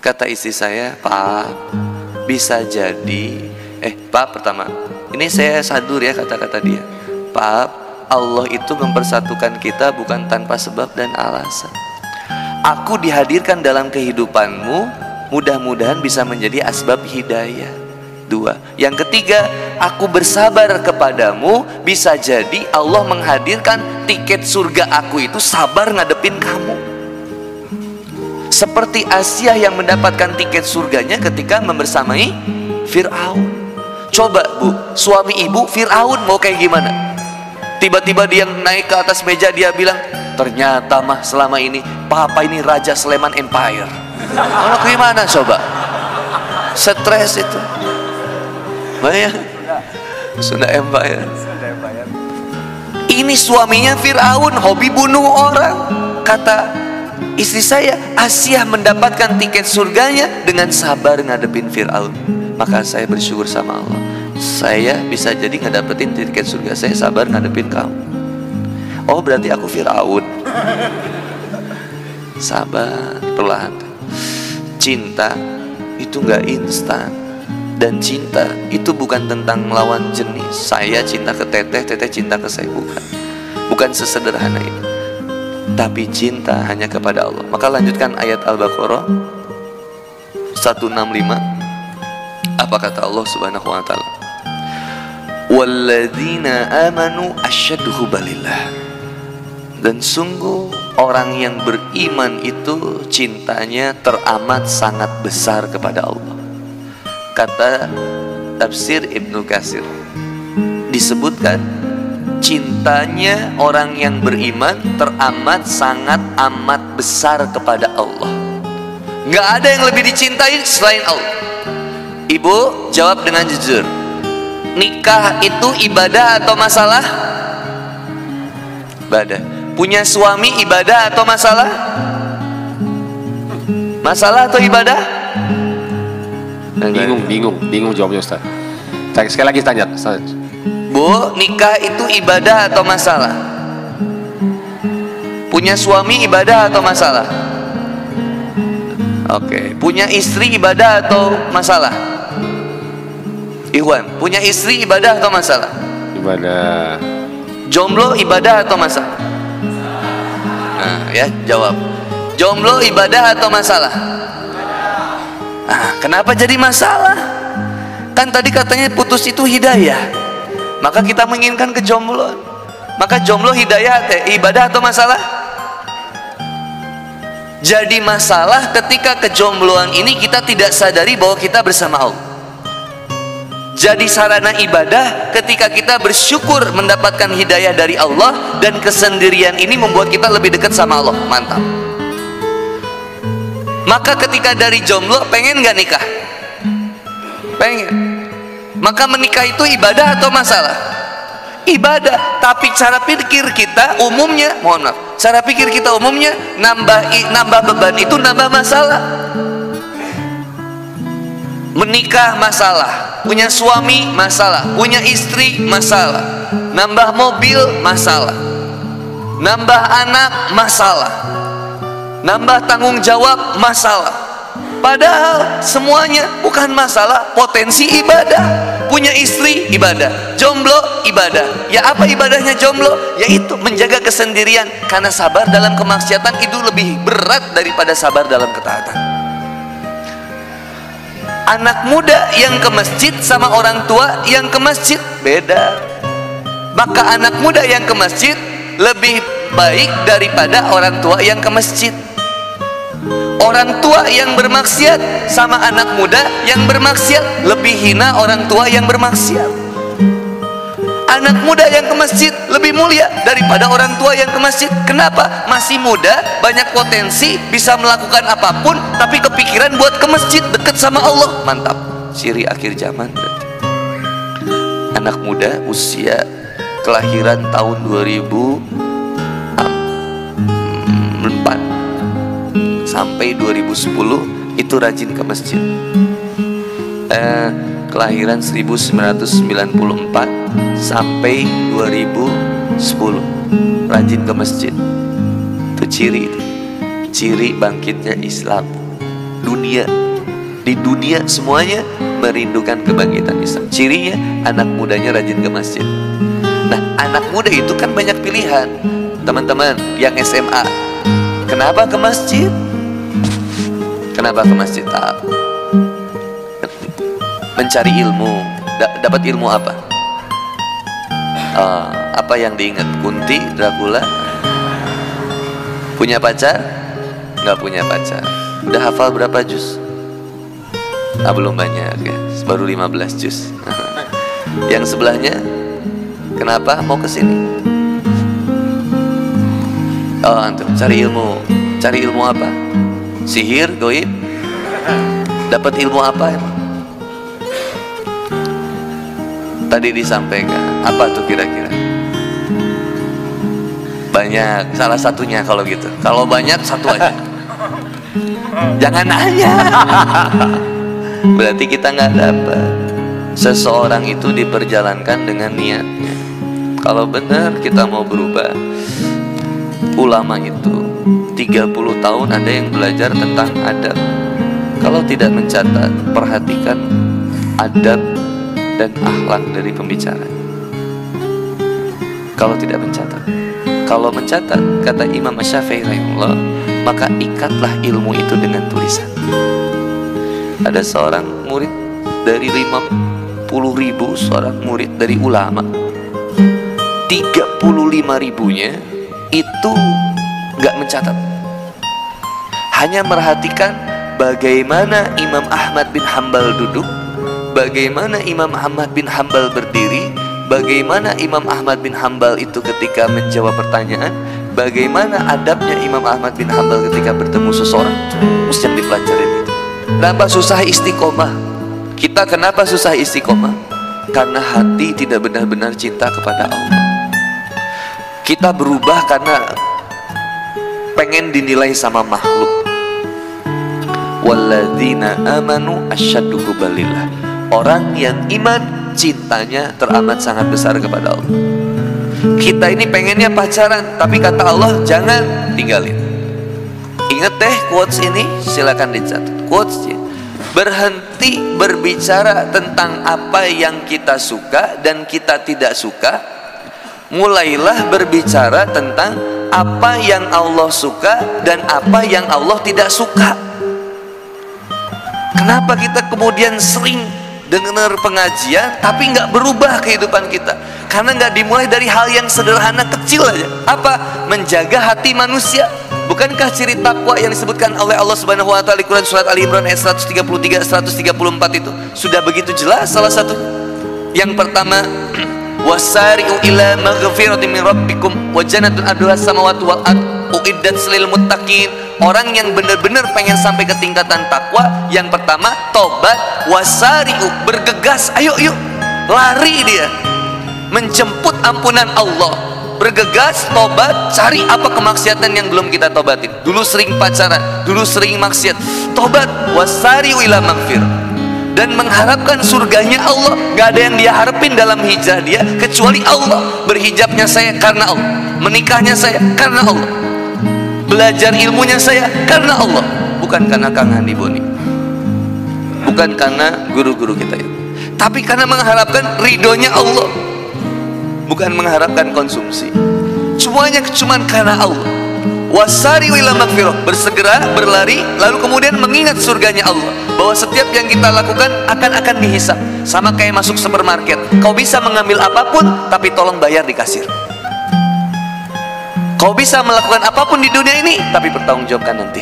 Kata istri saya, Pak, bisa jadi Pak, pertama, ini saya sadur ya kata-kata dia. Pak, Allah itu mempersatukan kita bukan tanpa sebab dan alasan. Aku dihadirkan dalam kehidupanmu, mudah-mudahan bisa menjadi asbab hidayah. 2. Yang ketiga, aku bersabar kepadamu, bisa jadi Allah menghadirkan tiket surga aku itu sabar ngadepin kamu. Seperti Asia yang mendapatkan tiket surganya ketika membersamai Fir'aun. Coba Bu, suami ibu Fir'aun mau kayak gimana? Tiba-tiba dia naik ke atas meja, dia bilang, ternyata mah selama ini papa ini Raja Sleman Empire. Kalau gimana coba? Stres itu. Banyak. Sudah Empire. Ini suaminya Fir'aun, hobi bunuh orang. Kata istri saya, Asia mendapatkan tiket surganya dengan sabar ngadepin Fir'aun. Maka saya bersyukur sama Allah, saya bisa jadi ngedapetin tiket surga saya sabar ngadepin kamu. Oh berarti aku Fir'aun. Sabar, perlahan. Cinta itu gak instan. Dan cinta itu bukan tentang melawan jenis. Saya cinta ke teteh, teteh cinta ke saya. Bukan sesederhana itu. Tapi cinta hanya kepada Allah. Maka lanjutkan ayat Al-Baqarah 165. Apa kata Allah Subhanahu wa taala? Walladzina amanu asyaddu hubbalillah. Dan sungguh orang yang beriman itu cintanya teramat sangat besar kepada Allah. Kata tafsir Ibnu Katsir, disebutkan cintanya orang yang beriman teramat sangat amat besar kepada Allah. Nggak ada yang lebih dicintai selain Allah. Ibu jawab dengan jujur, nikah itu ibadah atau masalah? Ibadah. Punya suami ibadah atau masalah? Masalah atau ibadah? Bingung jawabnya Ustaz. Sekali lagi tanya. Bu, nikah itu ibadah atau masalah? Punya suami ibadah atau masalah? Oke. Punya istri ibadah atau masalah? Ikhwan, punya istri ibadah atau masalah? Ibadah. Jomblo ibadah atau masalah? Nah, ya jawab. Jomblo ibadah atau masalah? Kenapa jadi masalah? Kan tadi katanya putus itu hidayah. Maka kita menginginkan kejombloan. Maka jomblo hidayah ibadah atau masalah? Jadi masalah ketika kejombloan ini kita tidak sadari bahwa kita bersama Allah. Jadi sarana ibadah ketika kita bersyukur mendapatkan hidayah dari Allah, dan kesendirian ini membuat kita lebih dekat sama Allah. Mantap. Maka ketika dari jomblo pengen gak nikah? Pengen. Maka menikah itu ibadah atau masalah? Ibadah. Tapi cara pikir kita umumnya, mohon maaf, cara pikir kita umumnya nambah beban itu nambah masalah. Menikah masalah, punya suami masalah, punya istri masalah, nambah mobil masalah, nambah anak masalah, nambah tanggung jawab masalah. Padahal semuanya bukan masalah, potensi ibadah. Punya istri ibadah, jomblo ibadah. Ya apa ibadahnya jomblo? Yaitu menjaga kesendirian, karena sabar dalam kemaksiatan itu lebih berat daripada sabar dalam ketaatan. Anak muda yang ke masjid sama orang tua yang ke masjid beda. Maka anak muda yang ke masjid lebih baik daripada orang tua yang ke masjid. Orang tua yang bermaksiat sama anak muda yang bermaksiat lebih hina orang tua yang bermaksiat. Anak muda yang ke masjid lebih mulia daripada orang tua yang ke masjid. Kenapa? Masih muda, banyak potensi, bisa melakukan apapun, tapi kepikiran buat ke masjid, dekat sama Allah. Mantap. Ciri akhir zaman berarti. Anak muda usia kelahiran tahun 2004 sampai 2010 itu rajin ke masjid. kelahiran 1994 sampai 2010 rajin ke masjid. Itu ciri bangkitnya Islam. Di dunia semuanya merindukan kebangkitan Islam. Cirinya anak mudanya rajin ke masjid. Nah, anak muda itu kan banyak pilihan. Teman-teman yang SMA, kenapa ke masjid? Kenapa ke masjid? Mencari ilmu. Dapat ilmu apa? Apa yang diingat? Kunti, Dracula? Punya pacar? Nggak punya pacar. Udah hafal berapa juz? Belum banyak ya, baru 15 juz. Yang sebelahnya, kenapa mau kesini? Antum cari ilmu. Cari ilmu apa? Sihir, goib? Dapat ilmu apa emang? Tadi disampaikan, apa tuh kira-kira? Banyak, salah satunya kalau gitu. Kalau banyak, satu aja. Jangan nanya. Berarti kita nggak dapat. Seseorang itu diperjalankan dengan niatnya. Kalau benar kita mau berubah, ulama itu 30 tahun ada yang belajar tentang adab. Kalau tidak mencatat, perhatikan adab dan akhlak dari pembicara. Kalau tidak mencatat, kalau mencatat, kata Imam Syafi'i rahimahullah, maka ikatlah ilmu itu dengan tulisan. Ada seorang murid dari 50.000 seorang murid dari ulama, 35.000-nya itu gak mencatat, hanya merhatikan bagaimana Imam Ahmad bin Hambal duduk, bagaimana Imam Ahmad bin Hambal berdiri, bagaimana Imam Ahmad bin Hambal itu ketika menjawab pertanyaan, bagaimana adabnya Imam Ahmad bin Hambal ketika bertemu seseorang. Terus yang dipelajarin itu. Kenapa susah istiqomah? Kita kenapa susah istiqomah? Karena hati tidak benar-benar cinta kepada Allah. Kita berubah karena pengen dinilai sama makhluk. Walladzina amanu asyaddu hubbalillah. Orang yang iman cintanya teramat sangat besar kepada Allah. Kita ini pengennya pacaran, tapi kata Allah jangan, tinggalin. Ingat deh quotes ini, silakan dicatat. Quotes, berhenti berbicara tentang apa yang kita suka dan kita tidak suka. Mulailah berbicara tentang apa yang Allah suka dan apa yang Allah tidak suka. Kenapa kita kemudian sering dengar pengajian tapi nggak berubah kehidupan kita? Karena nggak dimulai dari hal yang sederhana kecil aja. Apa? Menjaga hati manusia. Bukankah ciri takwa yang disebutkan oleh Allah Subhanahu wa taala di Quran surat Ali Imran ayat 133 134 itu sudah begitu jelas salah satu. Yang pertama, wasari'u ila maghfiratin min rabbikum wa jannatun arduha samawati wal ard uiddat lil muttaqin. Orang yang benar-benar pengen sampai ke tingkatan takwa, yang pertama tobat, wasari'u, bergegas, ayo yuk, lari dia menjemput ampunan Allah. Bergegas, tobat, cari apa kemaksiatan yang belum kita tobatin. Dulu sering pacaran, dulu sering maksiat, tobat, wasari'u ila maghfir, dan mengharapkan surganya Allah. Gak ada yang dia harapin dalam hijrah dia kecuali Allah. Berhijabnya saya karena Allah, menikahnya saya karena Allah, belajar ilmunya saya karena Allah, bukan karena Kang Handi Boni, bukan karena guru-guru kita itu, tapi karena mengharapkan ridhonya Allah, bukan mengharapkan konsumsi. Semuanya cuma karena Allah. Wasari ila maghfirah, bersegera, berlari, lalu kemudian mengingat surganya Allah, bahwa setiap yang kita lakukan akan dihisab. Sama kayak masuk supermarket, kau bisa mengambil apapun tapi tolong bayar di kasir. Kau bisa melakukan apapun di dunia ini tapi bertanggung jawabkan nanti.